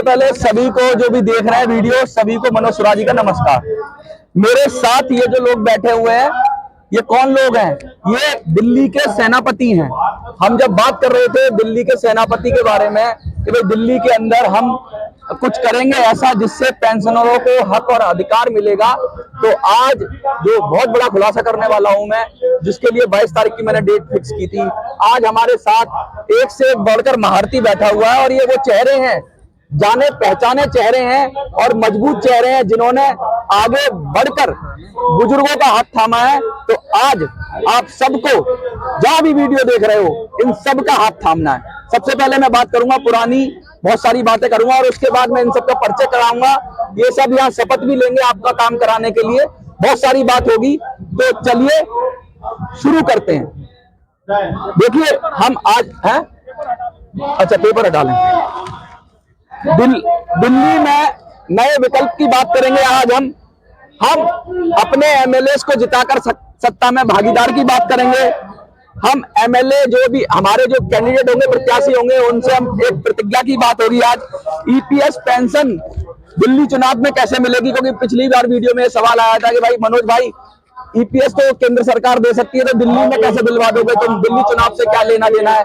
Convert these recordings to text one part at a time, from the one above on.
पहले सभी को जो भी देख रहे हैं वीडियो, सभी को मनोज सुराजी का नमस्कार। मेरे साथ ये जो लोग बैठे हुए हैं, ये कौन लोग हैं? ये दिल्ली के सेनापति हैं। हम जब बात कर रहे थे दिल्ली के सेनापति के बारे में कि भाई दिल्ली के अंदर हम कुछ करेंगे ऐसा जिससे पेंशनरों को हक और अधिकार मिलेगा, तो आज जो बहुत बड़ा खुलासा करने वाला हूं मैं, जिसके लिए 22 तारीख की मैंने डेट फिक्स की थी। आज हमारे साथ एक से एक बढ़कर महारथी बैठा हुआ है और ये वो चेहरे हैं, जाने पहचाने चेहरे हैं और मजबूत चेहरे हैं जिन्होंने आगे बढ़कर बुजुर्गों का हाथ थामा है। तो आज आप सबको जहां भी वीडियो देख रहे हो, इन सब का हाथ थामना है। सबसे पहले मैं बात करूंगा पुरानी, बहुत सारी बातें करूंगा और उसके बाद मैं इन सबका परिचय कराऊंगा। ये सब यहाँ शपथ भी लेंगे आपका काम कराने के लिए, बहुत सारी बात होगी। तो चलिए शुरू करते हैं। देखिए हम आज हैं, अच्छा पेपर हटा लें। दिल्ली में नए विकल्प की बात करेंगे। आज हम अपने एमएलए को जिताकर सत्ता में भागीदार की बात करेंगे। हम एमएलए जो भी हमारे जो कैंडिडेट होंगे, प्रत्याशी होंगे, उनसे हम एक प्रतिज्ञा की बात होगी। आज ईपीएस पेंशन दिल्ली चुनाव में कैसे मिलेगी, क्योंकि पिछली बार वीडियो में सवाल आया था कि भाई मनोज भाई ईपीएस तो केंद्र सरकार दे सकती है, तो दिल्ली में कैसे दिलवा दोगे तुम, दिल्ली चुनाव से क्या लेना देना है?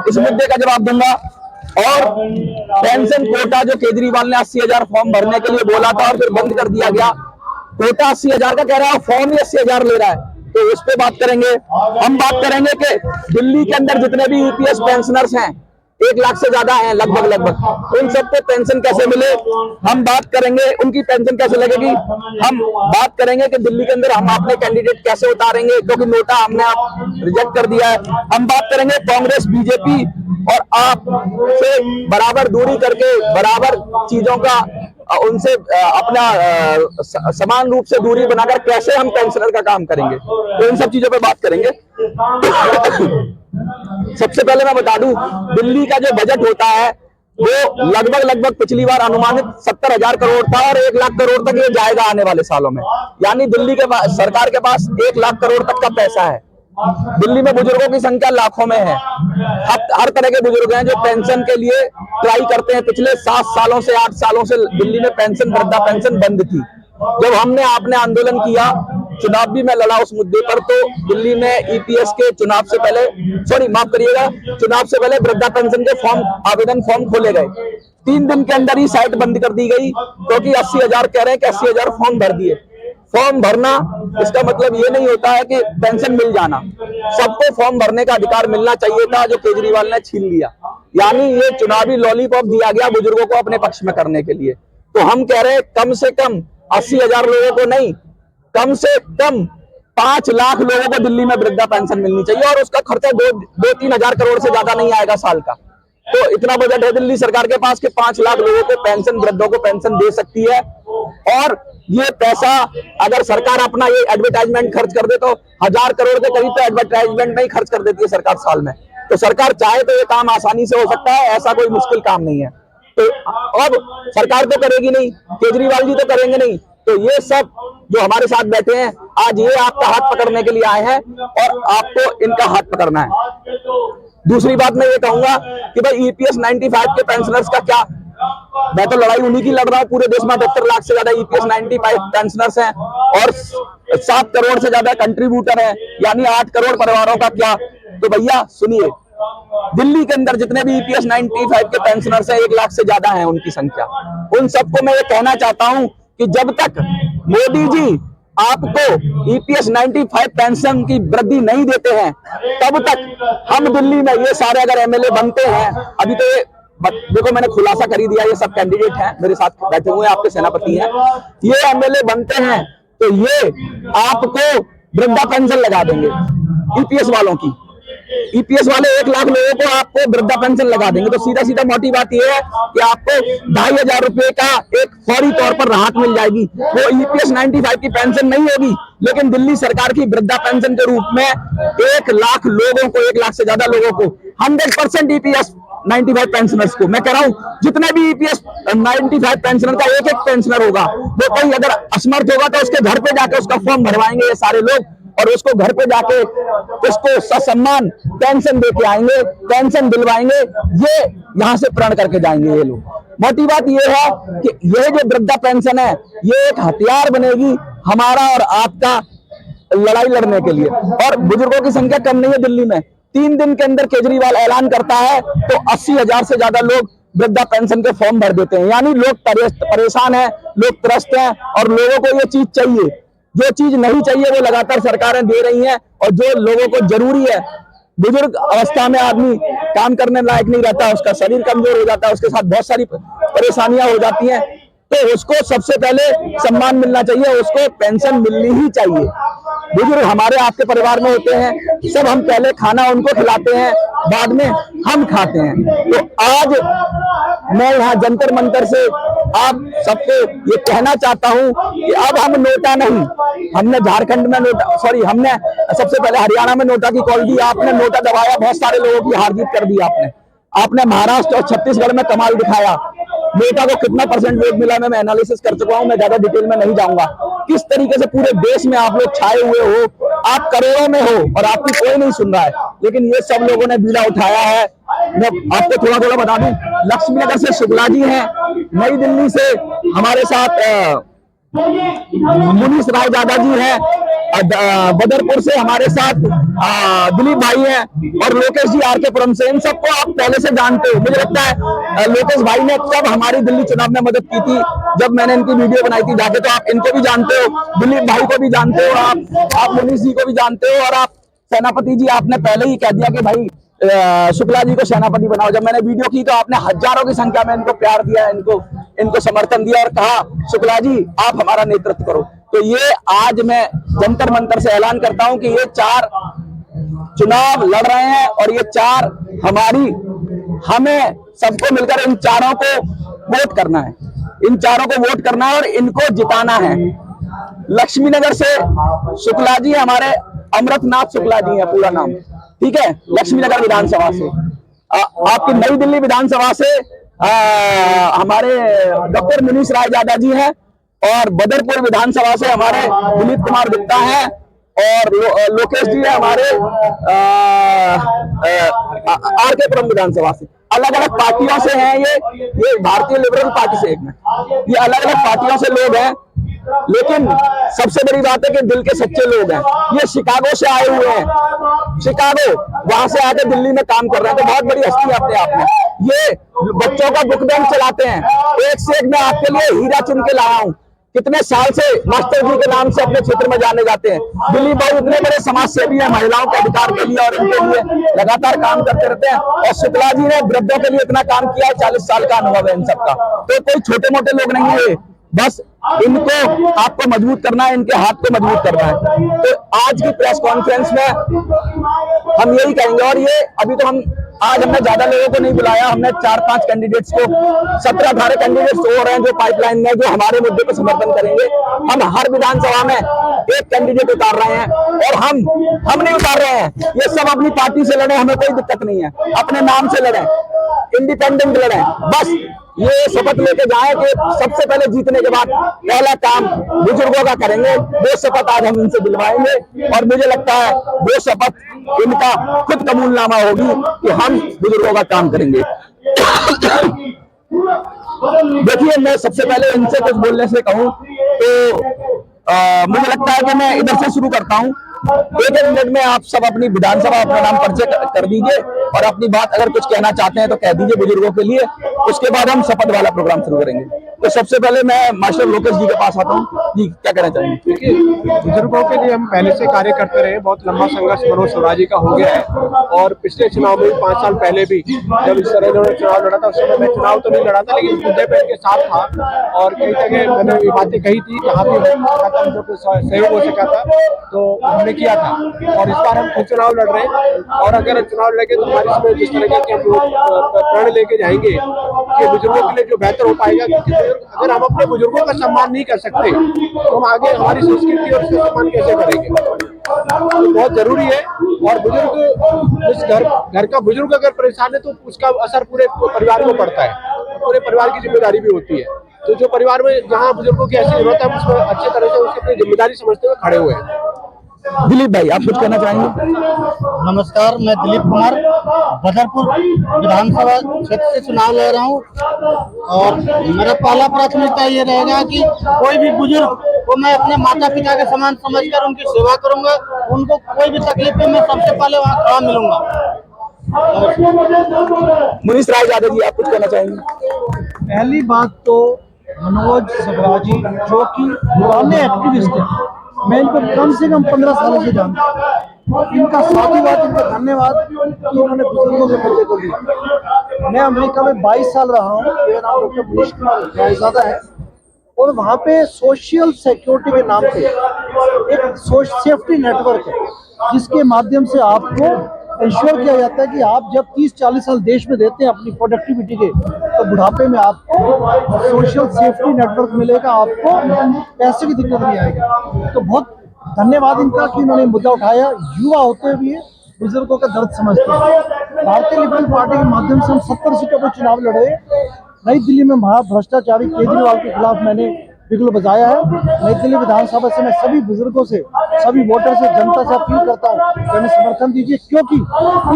इस मुद्दे का जवाब दूंगा। और पेंशन कोटा जो केजरीवाल ने 80,000 फॉर्म भरने के लिए बोला था और फिर बंद कर दिया गया, कोटा 80,000 का कह रहा है, फॉर्म ही 80,000 ले रहा है, तो उस पे बात करेंगे। हम बात करेंगे कि दिल्ली के अंदर जितने भी ईपीएस पेंशनर्स हैं, 1 लाख से ज्यादा हैं लगभग, उन सबको पेंशन कैसे मिले, हम बात करेंगे। उनकी पेंशन कैसे लगेगी, हम बात करेंगे कि दिल्ली के अंदर हम अपने कैंडिडेट कैसे उतारेंगे, क्योंकि नोटा हमने रिजेक्ट कर दिया है। हम बात करेंगे कांग्रेस बीजेपी और आप से बराबर दूरी करके बराबर चीजों का उनसे अपना समान रूप से दूरी बनाकर कैसे हम पेंशनर का काम करेंगे, तो इन सब चीजों पे बात करेंगे। सबसे पहले मैं बता दूं, दिल्ली का जो बजट होता है वो लगभग पिछली बार अनुमानित 70,000 करोड़ था और 1 लाख करोड़ तक ये जाएगा आने वाले सालों में। यानी दिल्ली के सरकार के पास 1 लाख करोड़ तक का पैसा है। दिल्ली में बुजुर्गों की संख्या लाखों में है। हर तरह के बुजुर्ग हैं जो पेंशन के लिए ट्राई करते हैं। पिछले 7 सालों से 8 सालों से दिल्ली में पेंशन, वृद्धा पेंशन बंद थी। जब आपने आंदोलन किया, चुनाव भी मैं लड़ा उस मुद्दे पर, तो दिल्ली में ईपीएस के चुनाव से पहले, चुनाव से पहले वृद्धा पेंशन के आवेदन फॉर्म खोले गए। 3 दिन के अंदर ही साइट बंद कर दी गई, क्योंकि 80,000 कह रहे हैं कि 80,000 फॉर्म भर दिए। फॉर्म भरना इसका मतलब ये नहीं होता है कि पेंशन मिल जाना, सबको फॉर्म भरने का अधिकार मिलना चाहिए था, जो केजरीवाल ने छीन लिया। यानी ये चुनावी लॉलीपॉप दिया गया बुजुर्गों को अपने पक्ष में करने के लिए। तो हम कह रहे हैं कम से कम 80,000 लोगों को नहीं, कम से कम 5 लाख लोगों को दिल्ली में वृद्धा पेंशन मिलनी चाहिए और उसका खर्चा 2-3 हजार करोड़ से ज्यादा नहीं आएगा साल का। तो इतना बजट है दिल्ली सरकार के पास कि 5 लाख लोगों को पेंशन, वृद्धों को पेंशन दे सकती है। और ये पैसा अगर सरकार अपना ये एडवर्टाइजमेंट खर्च कर दे तो 1000 करोड़ के करीब तो एडवर्टाइजमेंट में ही खर्च कर देती है सरकार साल में। तो सरकार चाहे तो ये काम आसानी से हो सकता है, ऐसा कोई मुश्किल काम नहीं है। तो अब सरकार तो करेगी नहीं, केजरीवाल जी तो करेंगे नहीं, तो ये सब जो हमारे साथ बैठे हैं आज ये आपका हाथ पकड़ने के लिए आए हैं और आपको इनका हाथ पकड़ना है। दूसरी बात मैं ये कहूंगा कि भाई ईपीएस 95 के पेंशनर्स का क्या, मैं तो लड़ाई उन्हीं की लड़ रहा हूं। पूरे देश में 78 लाख से ज्यादा ईपीएस 95 पेंशनर्स हैं और 7 करोड़ से ज्यादा कंट्रीब्यूटर हैं, यानी 8 करोड़ परिवारों का क्या। तो भैया सुनिए, दिल्ली के अंदर जितने भी ईपीएस 95 के पेंशनर्स हैं, 1 लाख से ज्यादा है उनकी संख्या। उन सबको मैं ये कहना चाहता हूं कि जब तक मोदी जी आपको ईपीएस 95 पेंशन की वृद्धि नहीं देते हैं, तब तक हम दिल्ली में ये सारे अगर एमएलए बनते हैं, अभी तो ये देखो मैंने खुलासा कर ही दिया, ये सब कैंडिडेट हैं मेरे साथ बैठे हुए, आपके सेनापति हैं, ये एमएलए बनते हैं तो ये आपको वृद्धा पेंशन लगा देंगे ईपीएस वालों की। ईपीएस वाले 1 लाख लोगों को आपको वृद्धा पेंशन लगा देंगे। तो सीधा सीधा मोटी बात यह है कि आपको 2,500 रुपए का एक फौरी तौर पर राहत मिल जाएगी। वो ईपीएस 95 की पेंशन नहीं होगी, लेकिन दिल्ली सरकार की वृद्धा पेंशन के रूप में 1 लाख लोगों को, 1 लाख से ज्यादा लोगों को 100% ईपीएस 95 पेंशनर्स को, मैं कह रहा हूं जितने भी ईपीएस 95 पेंशनर का एक पेंशनर होगा, वो कोई अगर असमर्थ होगा तो उसके घर पे जाकर उसका फॉर्म भरवाएंगे ये सारे लोग। और उसको घर पे जाके उसको ससम्मान पेंशन दे के आएंगे, पेंशन दिलवाएंगे, ये यहाँ से प्रण करके जाएंगे ये लोग। मोटी बात ये है कि यह जो वृद्धा पेंशन है ये एक हथियार बनेगी हमारा और आपका लड़ाई लड़ने के लिए। और बुजुर्गों की संख्या कम नहीं है दिल्ली में। 3 दिन के अंदर केजरीवाल ऐलान करता है तो 80,000 से ज्यादा लोग वृद्धा पेंशन के फॉर्म भर देते हैं। यानी लोग परेशान हैं, लोग त्रस्त हैं और लोगों को ये चीज चाहिए। जो चीज नहीं चाहिए वो लगातार सरकारें दे रही हैं, और जो लोगों को जरूरी है, बुजुर्ग अवस्था में आदमी काम करने लायक नहीं रहता, उसका शरीर कमजोर हो जाता है, उसके साथ बहुत सारी परेशानियां हो जाती हैं, तो उसको सबसे पहले सम्मान मिलना चाहिए, उसको पेंशन मिलनी ही चाहिए। बुजुर्ग हमारे आपके परिवार में होते हैं, सब हम पहले खाना उनको खिलाते हैं, बाद में हम खाते हैं। तो आज मैं यहाँ जंतर मंतर से आप सबको ये कहना चाहता हूँ कि अब हम नोटा नहीं, हमने झारखंड में नोटा, सॉरी हमने सबसे पहले हरियाणा में नोटा की कॉल दी, आपने नोटा दबाया, बहुत सारे लोगों की हार जीत कर दी आपने महाराष्ट्र और छत्तीसगढ़ में कमाल दिखाया। नोटा को कितना परसेंट वोट मिला मैं एनालिसिस कर चुका हूं, मैं ज्यादा डिटेल में नहीं जाऊंगा। किस तरीके से पूरे देश में आप लोग छाए हुए हो, आप करोड़ों में हो और आपकी कोई नहीं सुन रहा है, लेकिन ये सब लोगों ने बीड़ा उठाया है। मैं आपको थोड़ा थोड़ा बता दूं, लक्ष्मीनगर से शुक्ला जी हैं, नई दिल्ली से हमारे साथ मुनीष राय यादव जी हैं, बदरपुर से हमारे साथ दिलीप भाई हैं, और लोकेश जी आर के पुरम से। इन सबको आप पहले से जानते हो। मुझे लगता है लोकेश भाई ने कब हमारी दिल्ली चुनाव में मदद की थी, जब मैंने इनकी वीडियो बनाई थी जाके, तो आप इनको भी जानते हो, दिलीप भाई को भी जानते हो, आप मुनीष जी को भी जानते हो, और आप सेनापति जी आपने पहले ही कह दिया कि भाई शुक्ला जी को सेनापति बनाओ। जब मैंने वीडियो की तो आपने हजारों की संख्या में इनको प्यार दिया, इनको समर्थन दिया और कहा शुक्ला जी आप हमारा नेतृत्व करो। तो ये आज मैं जंतर मंतर से ऐलान करता हूं कि ये 4 चुनाव लड़ रहे हैं और ये 4 हमें सबको मिलकर इन चारों को वोट करना है, इन चारों को वोट करना है और इनको जिताना है। लक्ष्मीनगर से शुक्ला जी हमारे अमृतनाथ शुक्ला जी है पूरा नाम, ठीक है, लक्ष्मीनगर विधानसभा से। आपकी नई दिल्ली विधानसभा से हमारे डॉक्टर मुनीष राय यादव जी हैं, और बदरपुर विधानसभा से हमारे दिलीप कुमार गुप्ता हैं, और लोकेश जी है हमारे आर के पुरम विधानसभा से। अलग अलग पार्टियों से हैं ये भारतीय लिबरल पार्टी से एक में, ये अलग अलग पार्टियों से लोग हैं, लेकिन सबसे बड़ी बात है कि दिल के सच्चे लोग हैं। ये शिकागो से आए हुए हैं, शिकागो वहां से आके दिल्ली में काम कर रहे हैं, तो बहुत बड़ी हस्ती है अपने आप में। ये बच्चों का बुक बैंक चलाते हैं, एक से एक मैं आपके लिए हीरा चुन के लाया हूं। कितने साल से मास्टर जी के नाम से अपने क्षेत्र में जाने जाते हैं। दिलीप भाई इतने बड़े समाज सेवी हैं, महिलाओं के अधिकार के लिए और इनके लिए लगातार काम करते रहते हैं, और शुक्ला जी ने वृद्धों के लिए इतना काम किया है, 40 साल का अनुभव है इन सबका। तो कोई छोटे मोटे लोग नहीं है, बस इनको आपको मजबूत करना है, इनके हाथ को मजबूत करना है। तो आज की प्रेस कॉन्फ्रेंस में हम यही कहेंगे, और ये अभी तो आज हमने ज्यादा लोगों को नहीं बुलाया, हमने 4-5 कैंडिडेट्स को, 17-18 कैंडिडेट्स हो रहे हैं जो पाइपलाइन में, जो हमारे मुद्दे को समर्थन करेंगे। हम हर विधानसभा में एक कैंडिडेट उतार रहे हैं, और हम नहीं उतार रहे हैं, ये सब अपनी पार्टी से लड़े, हमें कोई दिक्कत नहीं है, अपने नाम से लड़े, इंडिपेंडेंट लड़े। बस ये शपथ लेके जाएं कि सबसे पहले जीतने के बाद पहला काम बुजुर्गों का करेंगे। वो शपथ आज हम इनसे दिलवाएंगे, और मुझे लगता है वो शपथ इनका खुद कबूलनामा होगी कि हम बुजुर्गों का काम करेंगे। देखिए, मैं सबसे पहले इनसे कुछ बोलने से कहूं तो मुझे लगता है कि मैं इधर से शुरू करता हूं। 1-1 मिनट में आप सब अपनी विधानसभा अपना नाम परिचय कर दीजिए, और अपनी बात अगर कुछ कहना चाहते हैं तो कह दीजिए बुजुर्गों के लिए। उसके बाद हम शपथ वाला प्रोग्राम शुरू करेंगे। तो सबसे पहले मैं मास्टर लोकेश जी के पास आता हूँ जी, क्या कहना चाहेंगे? देखिए, बुजुर्गों के लिए हम पहले से कार्य करते रहे, बहुत लंबा संघर्ष मनोज स्वराजी का हो गया है, और पिछले चुनाव में 5 साल पहले भी जब इस तरह इन्होंने चुनाव लड़ा था, उस समय मैं चुनाव तो नहीं लड़ा था, लेकिन मुद्दे पे इनके साथ था, और कई जगह मैंने ये बातें कही थी, जहाँ भी सहयोग हो सका था तो हमने किया था। और इस बार हम खुद चुनाव लड़ रहे हैं, और अगर चुनाव लगे तो हमारे इसमें जिस तरह के हम प्रण लेके जाएंगे कि बुजुर्गों के लिए जो बेहतर हो पाएगा, क्योंकि अगर हम अपने बुजुर्गों का सम्मान नहीं कर सकते तो हम आगे हमारी संस्कृति और उसका सम्मान कैसे करेंगे? तो बहुत जरूरी है। और बुजुर्ग, इस घर का बुजुर्ग अगर परेशान है तो उसका असर पूरे परिवार को पड़ता है, पूरे परिवार की जिम्मेदारी भी होती है। तो जो परिवार में जहाँ बुजुर्गों की ऐसी जरूरत है, हम उसमें अच्छे तरह से उसकी अपनी जिम्मेदारी समझते हुए खड़े हुए हैं। दिलीप भाई, आप कुछ कहना चाहेंगे? नमस्कार, मैं दिलीप कुमार बदरपुर विधानसभा क्षेत्र से चुनाव लड़ रहा हूँ और मेरा पहला प्राथमिकता ये रहेगा कि कोई भी बुजुर्ग को मैं अपने माता पिता के समान समझकर उनकी सेवा करूंगा। उनको कोई भी तकलीफ है, मैं सबसे पहले वहाँ खड़ा मिलूंगा। मुनीष राय यादव जी, आप कुछ कहना चाहेंगे? पहली बात तो मनोज सगराजी जो कि पुराने एक्टिविस्ट हैं, मैं इनको कम से कम 15 सालों से जानता हूँ। इनका साधुवाद, इनका धन्यवाद कि इन्होंने बुजुर्गों के मुद्दे को लिया। मैं अमेरिका में 22 साल रहा हूँ, मेरा नाम डॉक्टर मुनीष रायजादा है और वहाँ पे सोशल सिक्योरिटी के नाम पे एक सेफ्टी नेटवर्क है जिसके माध्यम से आपको इंश्योर किया जाता है कि आप जब 30-40 साल देश में देते हैं अपनी प्रोडक्टिविटी के, तो बुढ़ापे में आपको सोशल सेफ्टी नेटवर्क मिलेगा, आपको पैसे की दिक्कत नहीं आएगी। तो बहुत धन्यवाद इनका कि इन्होंने मुद्दा उठाया। युवा होते हुए बुजुर्गों का दर्द समझते हैं। भारतीय लिबरल पार्टी के माध्यम से हम 70 सीटों पर चुनाव लड़े। नई दिल्ली में महाभ्रष्टाचारी केजरीवाल के खिलाफ मैंने बिगुल बजाया है। नई दिल्ली विधानसभा से मैं सभी बुजुर्गों से, सभी वोटर से, जनता से अपील करता हूँ कि हमें समर्थन दीजिए, क्योंकि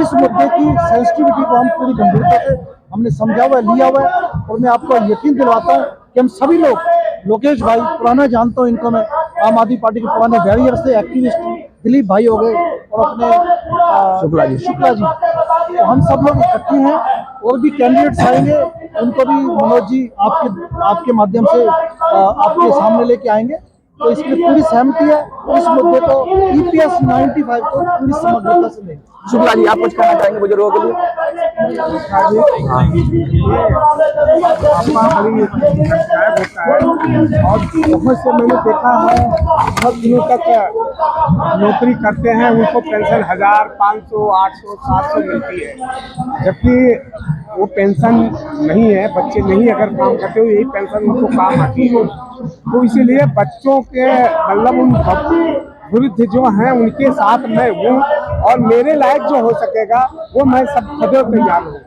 इस मुद्दे की सेंसिटिविटी को हम पूरी गंभीरता से हमने समझा हुआ है, लिया हुआ है और मैं आपको यकीन दिलवाता हूँ कि हम सभी लोग, लोकेश भाई पुराना जानता हूँ इनको मैं, आम आदमी पार्टी के पुराने बैरियर से एक्टिविस्ट, दिलीप भाई हो गए और अपने शुक्ला जी, तो हम सब लोग इकट्ठे हैं। और भी कैंडिडेट्स आएंगे, उनको भी मनोज जी आपके माध्यम से आपके सामने लेके आएंगे। तो इसके लिए पूरी सहमति है। इस मुद्दे को EPS 95 को पूरी समग्रता से लेंगे। शुक्ला जी, आप कुछ कहना चाहेंगे बुजुर्गों के लिए? और बहुत से मैंने देखा है बहुत दिनों तक नौकरी करते हैं, उनको पेंशन 1000, 500, 800, 700 मिलती है, जबकि वो पेंशन नहीं है। बच्चे नहीं अगर काम करते हो, यही पेंशन उनको काम आती है। तो इसीलिए बच्चों के मतलब उन वृद्ध जो हैं उनके साथ मैं हूँ और मेरे लायक जो हो सकेगा वो मैं सब सदैव तैयार हूँ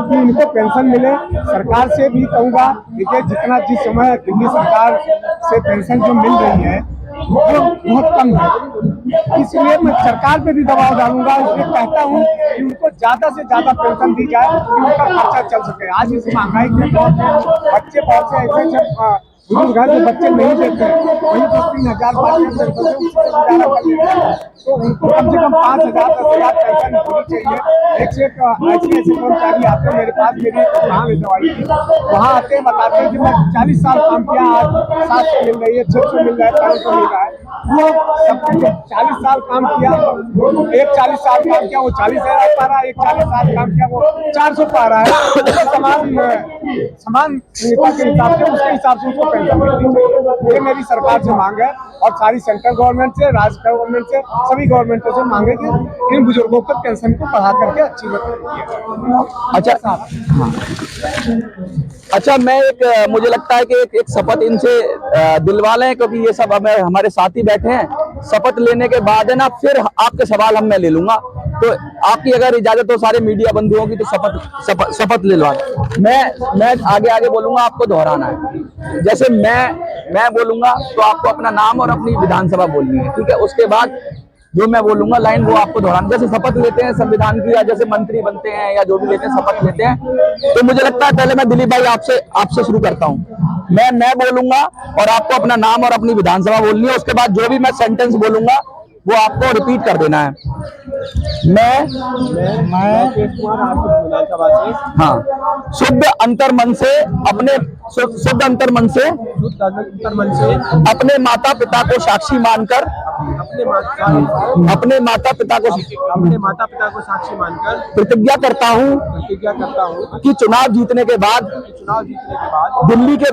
कि इनको पेंशन मिले। सरकार से भी कहूँगा, देखिए जितना जिस समय दिल्ली सरकार से पेंशन जो मिल रही है वो बहुत कम है, इसलिए मैं सरकार पे भी दबाव डालूंगा। इसलिए कहता हूँ कि उनको ज्यादा से ज्यादा पेंशन दी जाए कि उनका खर्चा चल सके। आज इस महंगाई के दौर में बच्चे बहुत से ऐसे जब बुजुर्ग हैं जो बच्चे नहीं देते, वही 2-3 हजार तो उनको कम से कम 5,000, 10,000 पेंशन होनी चाहिए। एक से एक ऐसे कर्मचारी आते हैं मेरे पास, मेरी काम है दवाई की, वहाँ आते हैं बताते हैं कि मैं 40 साल काम किया, आज 700 मिल रही है, 600 मिल रहा है, 500 मिल रहा है। वो सब 40 साल काम किया, एक 40 साल काम किया वो 40,000 पा रहा है, एक 40 साल काम किया वो 400 पा रहा है। तो समान के हिसाब से, उसके हिसाब से उसको पेंशन मिलनी चाहिए। ये मेरी सरकार से मांग है और सारी सेंट्रल गवर्नमेंट से, राज्य गवर्नमेंट से, सभी गवर्नमेंटों से मांगे कि इन बुजुर्गों को पेंशन को बढ़ा करके अच्छी अच्छा, हाँ। अच्छा, मुझे लगता है कि एक शपथ इनसे दिलवा लें, क्योंकि ये सब हमारे साथी बैठे हैं। शपथ लेने के बाद है ना, फिर आपके सवाल मैं ले लूंगा। तो आपकी अगर इजाजत हो सारे मीडिया बंधुओं की, तो शपथ ले लो। मैं आगे बोलूंगा, आपको दोहराना है। जैसे मैं बोलूंगा तो आपको अपना नाम और अपनी विधानसभा बोलनी है, ठीक है? उसके बाद जो मैं बोलूंगा लाइन, वो आपको दोहराना। जैसे शपथ लेते हैं संविधान की, या जैसे मंत्री बनते हैं या जो भी लेते हैं, शपथ लेते हैं, तो मुझे लगता है पहले मैं दिलीप भाई आपसे शुरू करता हूँ। मैं बोलूंगा और आपको अपना नाम और अपनी विधानसभा बोलनी है। उसके बाद जो भी मैं सेंटेंस बोलूंगा वो आपको रिपीट कर देना है। मैं हाँ, शुद्ध अंतर्मन से अपने माता पिता को साक्षी मानकर प्रतिज्ञा करता हूँ कि चुनाव जीतने के बाद दिल्ली के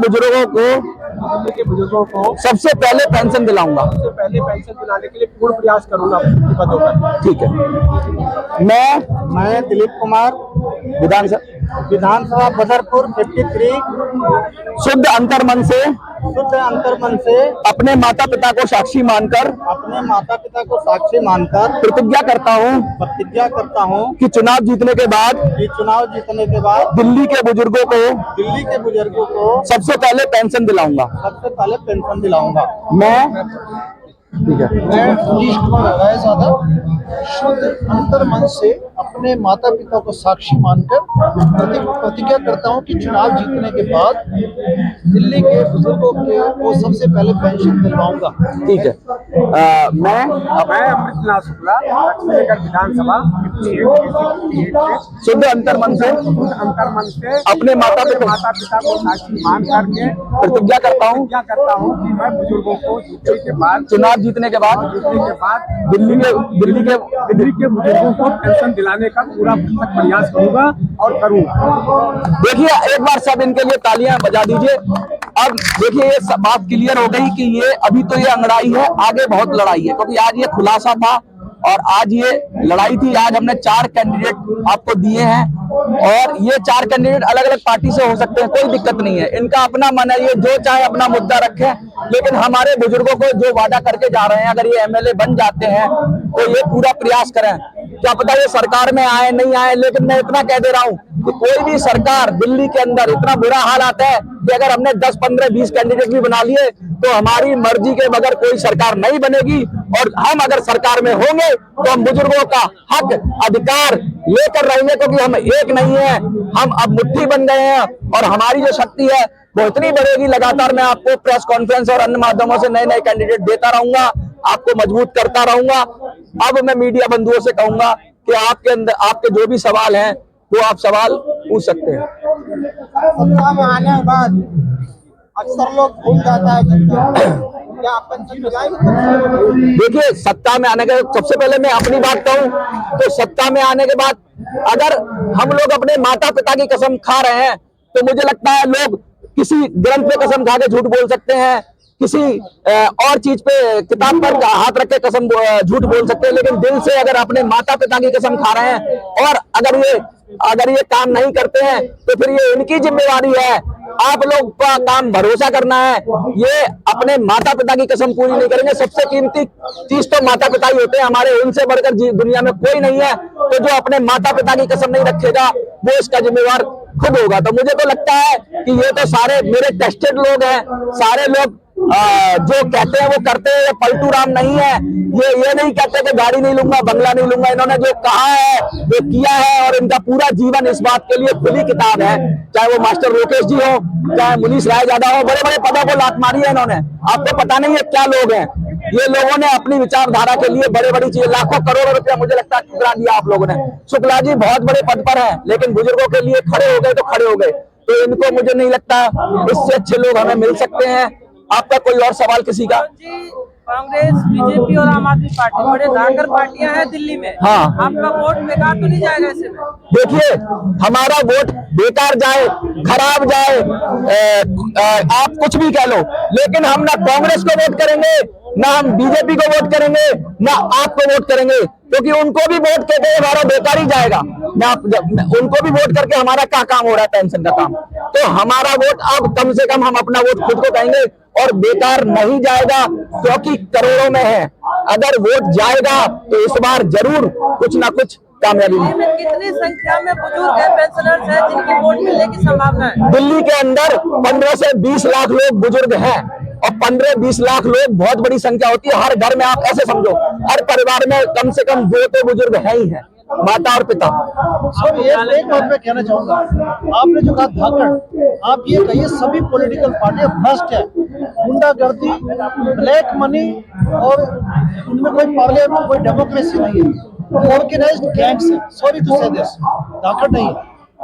बुजुर्गों को सबसे पहले पेंशन दिलाऊंगा। दिलाने के लिए पूर्ण प्रयास करूंगा। ठीक है। मैं दिलीप कुमार विधानसभा बदरपुर 53 शुद्ध अंतर्मन से अपने माता पिता को साक्षी मानकर प्रतिज्ञा करता हूँ कि चुनाव जीतने के बाद दिल्ली के बुजुर्गों को सबसे पहले पेंशन दिलाऊंगा। ठीक है। मैं नीतीश कुमार राय ज़्यादा शुद्ध अंतर मन से अपने माता पिता को साक्षी मानकर प्रतिज्ञा करता हूं कि चुनाव जीतने के बाद दिल्ली के बुजुर्गों को सबसे पहले पेंशन दिलवाऊंगा। ठीक है। मैं अमृतलाल शुक्ला लक्ष्मीनगर विधानसभा शुद्ध अंतर मन से अपने माता पिता को साक्षी मान करके प्रतिज्ञा करता हूँ कि मैं बुजुर्गों को चुनाव जीतने के बाद दिल्ली के बुजुर्गों को पेंशन दिलाने का पूरा प्रयास करूंगा और करूंगा। देखिए, एक बार सब इनके लिए तालियां बजा दीजिए। अब देखिए, ये सब बात क्लियर हो गई कि ये अभी तो ये अंगड़ाई है, आगे बहुत लड़ाई है, क्योंकि आज ये खुलासा था और आज ये लड़ाई थी। आज हमने 4 कैंडिडेट आपको दिए हैं और ये 4 कैंडिडेट अलग अलग पार्टी से हो सकते हैं, कोई दिक्कत नहीं है, इनका अपना मन है, ये जो चाहे अपना मुद्दा रखें। लेकिन हमारे बुजुर्गों को जो वादा करके जा रहे हैं, अगर ये एमएलए बन जाते हैं तो ये पूरा प्रयास करें। क्या पता ये सरकार में आए नहीं आए, लेकिन मैं इतना कह दे रहा हूं कि कोई भी सरकार दिल्ली के अंदर इतना बुरा हाल आता है कि अगर हमने 10, 15, 20 कैंडिडेट भी बना लिए तो हमारी मर्जी के बगैर कोई सरकार नहीं बनेगी। और हम अगर सरकार में होंगे तो हम बुजुर्गों का हक अधिकार लेकर रहेंगे, क्योंकि हम एक नहीं है, हम अब मुट्ठी बन गए हैं और हमारी जो शक्ति है वो इतनी बढ़ेगी। लगातार मैं आपको प्रेस कॉन्फ्रेंस और अन्य माध्यमों से नए नए कैंडिडेट देता रहूंगा, आपको मजबूत करता रहूंगा। अब मैं मीडिया बंधुओं से कहूंगा कि आपके अंदर आपके जो भी सवाल हैं वो आप सवाल पूछ सकते हैं। सत्ता में आने के बाद अक्सर लोग भूल जाता है क्या अपन देखिए, सत्ता में आने के सबसे पहले मैं अपनी बात कहूं तो सत्ता में आने के बाद अगर हम लोग अपने माता पिता की कसम खा रहे हैं तो मुझे लगता है लोग किसी ग्रंथ पे कसम खा के झूठ बोल सकते हैं, किसी और चीज पे किताब पर हाथ रख के कसम झूठ बोल सकते हैं, लेकिन दिल से अगर अपने माता पिता की कसम खा रहे हैं और अगर ये काम नहीं करते हैं तो फिर ये इनकी जिम्मेवारी है। आप लोग का काम भरोसा करना है, ये अपने माता पिता की कसम पूरी नहीं करेंगे। सबसे कीमती चीज तो माता पिता ही होते हैं हमारे, उनसे बढ़कर दुनिया में कोई नहीं है। तो जो अपने माता पिता की कसम नहीं रखेगा वो इसका जिम्मेवार खुद होगा। तो मुझे तो लगता है कि ये तो सारे मेरे टेस्टेड लोग हैं, सारे लोग जो कहते हैं वो करते हैं। ये पलटू राम नहीं है, ये नहीं कहते कि गाड़ी नहीं लूंगा, बंगला नहीं लूंगा। इन्होंने जो कहा है जो किया है और इनका पूरा जीवन इस बात के लिए खुली किताब है। चाहे वो मास्टर रोकेश जी हो, चाहे मुनीश राय यादव हो, बड़े बड़े पदों को लात मारी है इन्होंने। आपको पता नहीं है क्या लोग हैं ये। लोगों ने अपनी विचारधारा के लिए बड़े बड़ी चीजें, लाखों करोड़ों रुपया मुझे लगता है ठुकरा दिया आप लोगों ने। शुक्ला जी बहुत बड़े पद पर है, लेकिन बुजुर्गों के लिए खड़े हो गए तो खड़े हो गए। तो इनको मुझे नहीं लगता इससे अच्छे लोग हमें मिल सकते हैं। आपका कोई और सवाल किसी का? कांग्रेस, बीजेपी और आम आदमी पार्टी बड़े धाकर पार्टियां हैं दिल्ली में। हाँ, आपका वोट बेकार तो नहीं जाएगा ऐसे में? देखिए, हमारा वोट बेकार जाए, खराब जाए, आप कुछ भी कह लो, लेकिन हम ना कांग्रेस को वोट करेंगे, ना हम बीजेपी को वोट करेंगे, ना आपको वोट करेंगे, क्योंकि उनको भी वोट करके हमारा बेकार ही जाएगा। उनको भी वोट करके हमारा क्या काम हो रहा है, पेंशन का काम। तो हमारा वोट अब कम से कम हम अपना वोट खुद को कहेंगे और बेकार नहीं जाएगा, क्योंकि करोड़ों में है। अगर वोट जाएगा तो इस बार जरूर कुछ ना कुछ कामयाबी दिल्ली में कितनी संख्या में बुजुर्ग है, पेंशनर्स है जिनकी वोट मिलने की संभावना है? दिल्ली के अंदर 15 से 20 लाख लोग बुजुर्ग हैं और 15-20 लाख लोग बहुत बड़ी संख्या होती है। हर घर में आप ऐसे समझो, हर परिवार में कम से कम 2 तो बुजुर्ग है ही है, माता और पिता। सर एक बात मैं कहना चाहूंगा, आपने जो कहा धाकड़, आप ये कहिए सभी पॉलिटिकल पार्टियां भ्रष्ट है, गुंडागर्दी, ब्लैक मनी और उनमें कोई पार्लियामेंट, कोई डेमोक्रेसी नहीं है, ऑर्गेनाइज्ड गैंग्स है। सॉरी टू से दिस, धाकड़ नहीं है।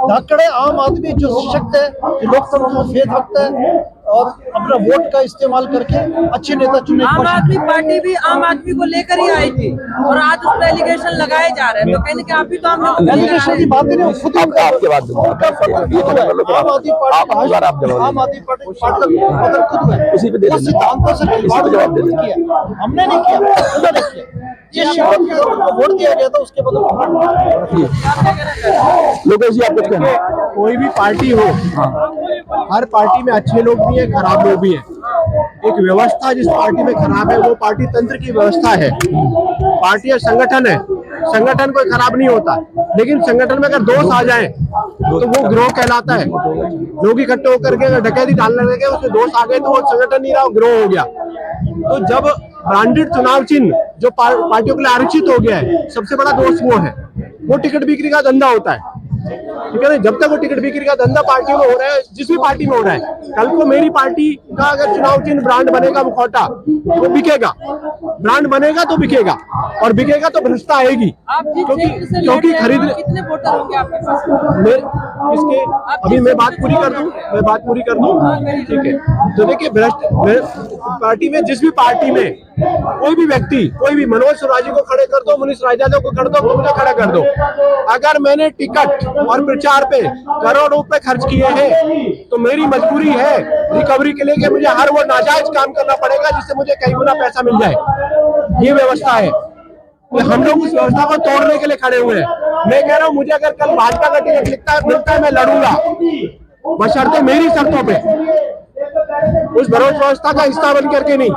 धाकड़ है आम आदमी जो सशक्त है, जो लोकतंत्र में फेथ रखता है और अपना वोट का इस्तेमाल करके अच्छे नेता चुने। आम आदमी पार्टी भी आम आदमी को लेकर ही आई थी और आज उस पर एलिगेशन लगाए जा रहे हैं, तो कहीं ना कहीं आप भी तो आम लोग एलिगेशन की बात नहीं, खुद आपके बात आम आदमी पार्टी का खुद है, उसी पे सिद्धांतों से जवाब दे किया, हमने नहीं किया, उन्होंने किया। जिस शिवराज को वोट दिया गया था उसके बदले लोकेश जी आप कुछ कहना? कोई भी पार्टी हो, हर पार्टी में अच्छे लोग भी है, खराब लोग भी है। एक व्यवस्था जिस पार्टी में खराब है वो पार्टी तंत्र की व्यवस्था है। पार्टी संगठन है, संगठन कोई खराब नहीं होता, लेकिन संगठन में अगर दोष आ जाए तो वो गिरोह कहलाता है। लोग इकट्ठे होकर के अगर डकैती डालने लगे, उसमें दोष आ गए तो वो संगठन नहीं रहा, गिरोह हो गया। तो जब ब्रांडेड चुनाव चिन्ह जो पार्टियों के लिए आरक्षित हो गया है, सबसे बड़ा दोष वो है। वो टिकट बिक्री का धंधा होता है, ठीक है ना। जब तक वो टिकट बिक्री का धंधा पार्टियों में हो रहा है, जिस भी पार्टी में हो रहा है, कल को मेरी पार्टी का अगर चुनाव चिन्ह ब्रांड बनेगा मुखौटा, तो बिकेगा, ब्रांड बनेगा तो बिकेगा, और बिकेगा तो भ्रष्टता आएगी। आप जिस क्षेत्र से लड़ क्योंकि रहे हैं, खरीद वहाँ कितने वोटर होंगे आपके पास? इसके अभी मैं बात पूरी कर दूं, ठीक है। तो देखिए, भ्रष्ट पार्टी में, जिस भी पार्टी में कोई भी व्यक्ति, कोई भी मनोज सुराजी को खड़े कर दो, मुनीश रायजादा को कर दो, मुझे खड़ा कर दो, अगर मैंने टिकट और प्रचार पे करोड़ों रुपए खर्च किए हैं, तो मेरी मजबूरी है रिकवरी के लिए कि मुझे हर वो नाजायज काम करना पड़ेगा जिससे मुझे कई गुना पैसा मिल जाए। ये व्यवस्था है, हम लोग उस व्यवस्था को तोड़ने के लिए खड़े हुए हैं। मैं कह रहा हूं, मुझे अगर कल भाजपा का टिकट मिलता है, मैं लड़ूंगा, बशर्ते मेरी शर्तों पे, उस भरोस व्यवस्था का हिस्सा बन करके नहीं।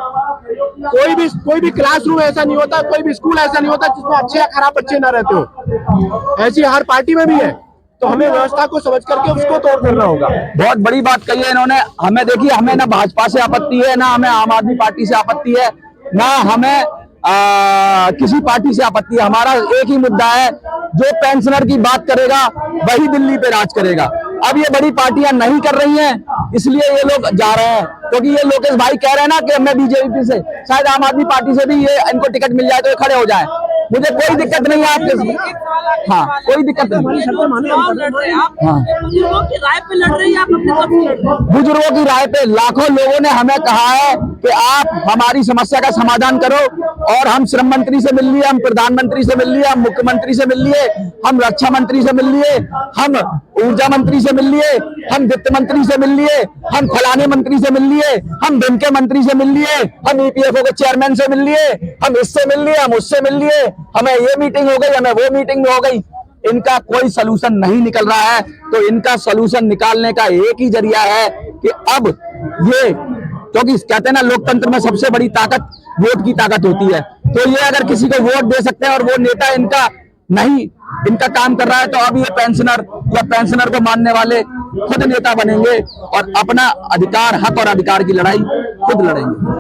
कोई भी क्लासरूम ऐसा नहीं होता, कोई भी स्कूल ऐसा नहीं होता जिसमें अच्छे या खराब बच्चे ना रहते हो। ऐसी हर पार्टी में भी है, तो हमें व्यवस्था को समझ करके उसको तोड़ करना होगा। बहुत बड़ी बात कही है इन्होंने। हमें देखिए, हमें ना भाजपा से आपत्ति है, ना हमें आम आदमी पार्टी से आपत्ति है, ना हमें किसी पार्टी से आपत्ति है। हमारा एक ही मुद्दा है, जो पेंशनर की बात करेगा वही दिल्ली पे राज करेगा। अब ये बड़ी पार्टियां नहीं कर रही हैं, इसलिए ये लोग जा रहे हैं, क्योंकि ये लोकेश भाई कह रहे हैं ना कि मैं बीजेपी से, शायद आम आदमी पार्टी से भी ये इनको टिकट मिल जाए तो ये खड़े हो जाए। मुझे कोई दिक्कत नहीं है आपके, हाँ, कोई दिक्कत नहीं। हाँ, बुजुर्गों की राय पे लड़ रही है, आप अपने तरफ से लड़ रहे हैं। बुजुर्गों की राय पे लाखों लोगों ने हमें कहा है कि आप हमारी समस्या का समाधान करो, और हम श्रम मंत्री से मिल लिए, हम प्रधानमंत्री से मिल लिए, हम मुख्यमंत्री से मिल लिए, हम रक्षा मंत्री से मिल लिए, हम ऊर्जा मंत्री से मिल लिए, हम वित्त मंत्री से मिल लिए, हम फलाने मंत्री से मिल लिए, हम दिन के मंत्री से मिल लिए, हम ईपीएफओ के चेयरमैन से मिल लिए, हम इससे मिल लिए, हम उससे मिल लिए, हमें ये मीटिंग हो गई, हमें वो मीटिंग हो गई। इनका कोई सलूशन नहीं निकल रहा है, तो इनका सलूशन निकालने का एक ही जरिया है कि अब ये, क्योंकि कहते हैं ना, लोकतंत्र में सबसे बड़ी ताकत वोट की ताकत होती है, तो ये अगर किसी को वोट दे सकते हैं और वो नेता इनका नहीं, इनका काम कर रहा है, तो अब ये पेंशनर को मानने वाले खुद नेता बनेंगे और अपना अधिकार, हक और अधिकार की लड़ाई खुद लड़ेंगे।